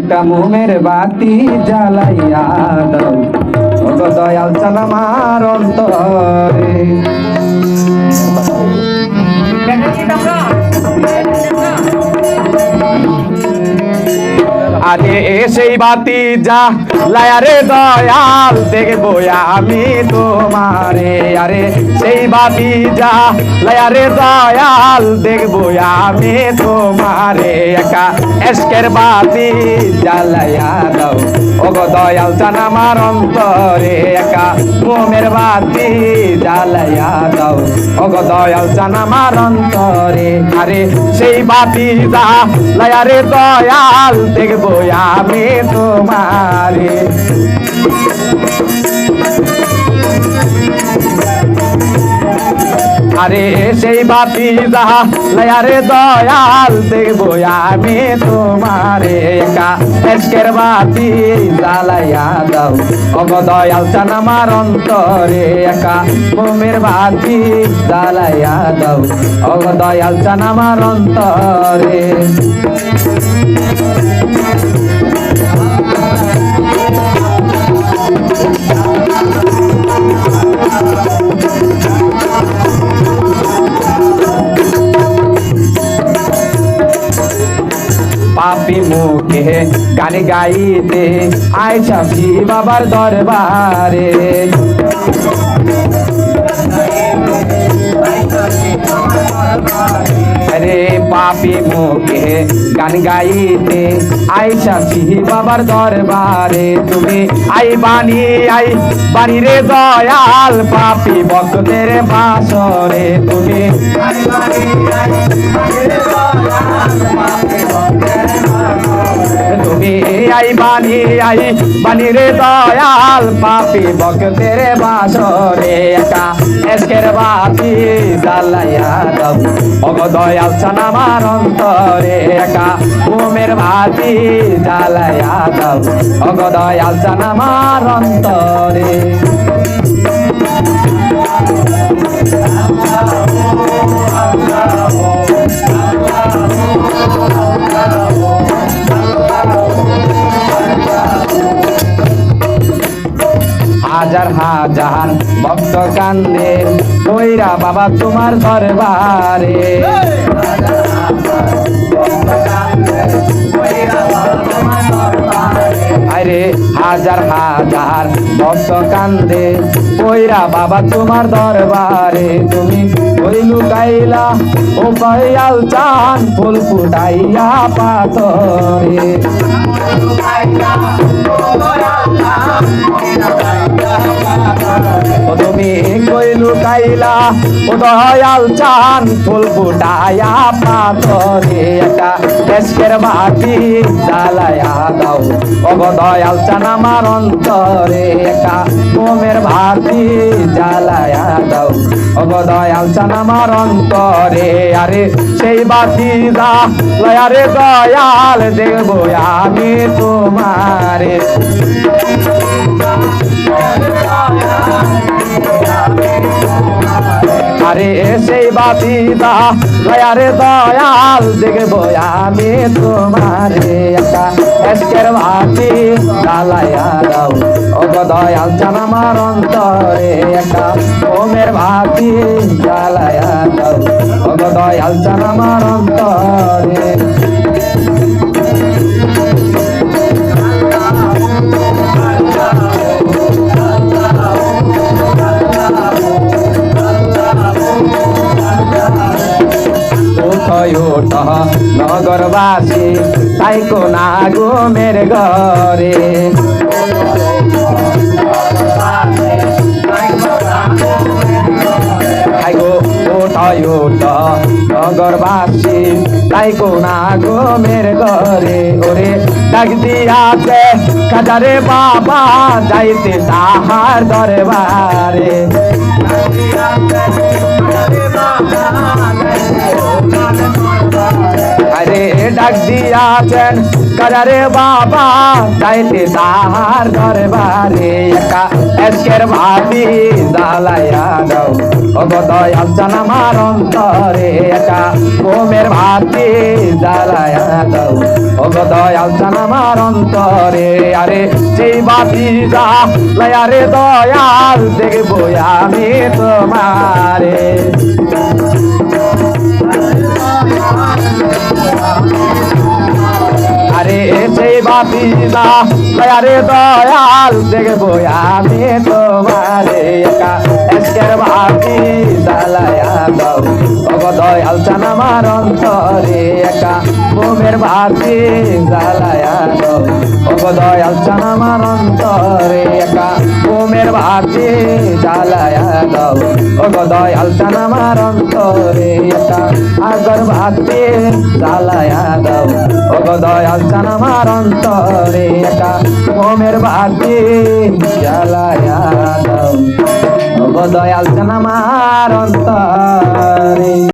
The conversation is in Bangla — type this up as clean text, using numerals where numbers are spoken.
একটা মোমের বাতি জ্বালাইয়া দাও ওগো দয়াল চান আমার অন্তরে। আরে সেই বাতি যা লায়ারে দয়াল দেখবো আমি তোমারে। আরে সেই বাতি যা লায়ারে দয়াল দেখবো আমি তোমারে। একা এসকের বাতি জ্বালাইয়া দাও ওগো দয়াল চান আমার অন্তরে। একা মোমের বাতি জ্বালাইয়া দাও ওগো দয়াল চান আমার অন্তরে। আরে সেই বাতি যা লায়ারে দয়াল দেখবো আমি তোমারে। আরে সেই বাতি যাহা লায়ারে দয়াল দেখবো আমি তোমারে। একা এসকের বাতি জ্বালাইয়া দাও ওগো দয়াল চান আমার অন্তরে। একা মোমের বাতি জ্বালাইয়া দাও ওগো দয়াল চান আমার অন্তরে। পাপি মুখে গান গাইতে আইসা বাবার দরবারে। আরে পাপি মুখে গান গাইতে আইসা বাবার দরবারে। তুমি আই বাণী রে দয়াল পাপি ভক্তের বাসরে। তুমি তুমি আই বাণী রে দয়াল পাপি ভক্তের বাসরে। একা এসকের বাতি জ্বালাইয়া দাও ওগো দয়াল চান আমার অন্তরে। একা মোমের বাতি জ্বালাইয়া দাও ওগো দয়াল চান আমার অন্তরে। হাজার হাজার ভক্ত কান্দে কইরা বাবা তোমার দরবারে। আরে হাজার হাজার ভক্ত কান্দে কইরা বাবা তোমার দরবারে। তুমি ওই লুকাইলা ও দয়াল চান ফুল ফুটাইয়া পাথরে। তুমি কই লুকাইলা ও দয়াল চান ফুল ফুটাইয়া পাথরে। একা এসকের বাতি জ্বালাইয়া দাও ওগো দয়াল চান আমার অন্তরে। একা মোমের বাতি জ্বালাইয়া দাও ওগো দয়াল চান আমার অন্তরে। আরে সেই বাতি জ্বালাইয়া দয়াল দেখবো আমি তোমারে। আরে সেই বাতি জ্বালাইয়া দয়াল দেখবো আমি তোমারে। একা এসকের বাতি জ্বালাইয়া দাও ওগো দয়াল চান আমার অন্তরে। একা মোমের বাতি জ্বালাইয়া দাও ওগো দয়াল চান আমার অন্তরে। নগরবাসী তাই কোনা গো মের ঘরে। নগরবাসী তাই কোনা গো মের ঘরে। ওরে ডাক দিয়াছে কাজারে বাবা যাইতে তাহার দরবারে। আরে ডাক দিয়াছেন কারারে বাবা যাইতে তাহার দরবারে একা আজকের ভাবি জ্বালাইয়া দাও ওগো দয়াল চান আমার অন্তরে একা ঘুমের ভাবি জ্বালাইয়া দাও ওগো দয়াল চান আমার অন্তরে আরে সেই ভাবি জ্বালাইয়া রে দয়াল দেখবো আমি তোমারে আরে সেই বাপি দয়ারে দয়াল দেখবো আমি তোমারে একা আজকের ভাবি জ্বালাইয়া দাও ওগো দয়াল চান আমার অন্তরে একা ঘুমের ভাবি জ্বালাইয়া দাও ওগো দয়াল চান আমার অন্তরে একা ঘুমের ভাবি জ্বালাইয়া দাও ওগো দয়াল চান আমার অন্তরে একা আগর ভাবি জ্বালাইয়া দাও ওগো দয়াল চান আমার অন্তরে একা ঘুমের ভাবি জ্বালাইয়া দাও ওগো দয়াল চান আমার অন্তরে।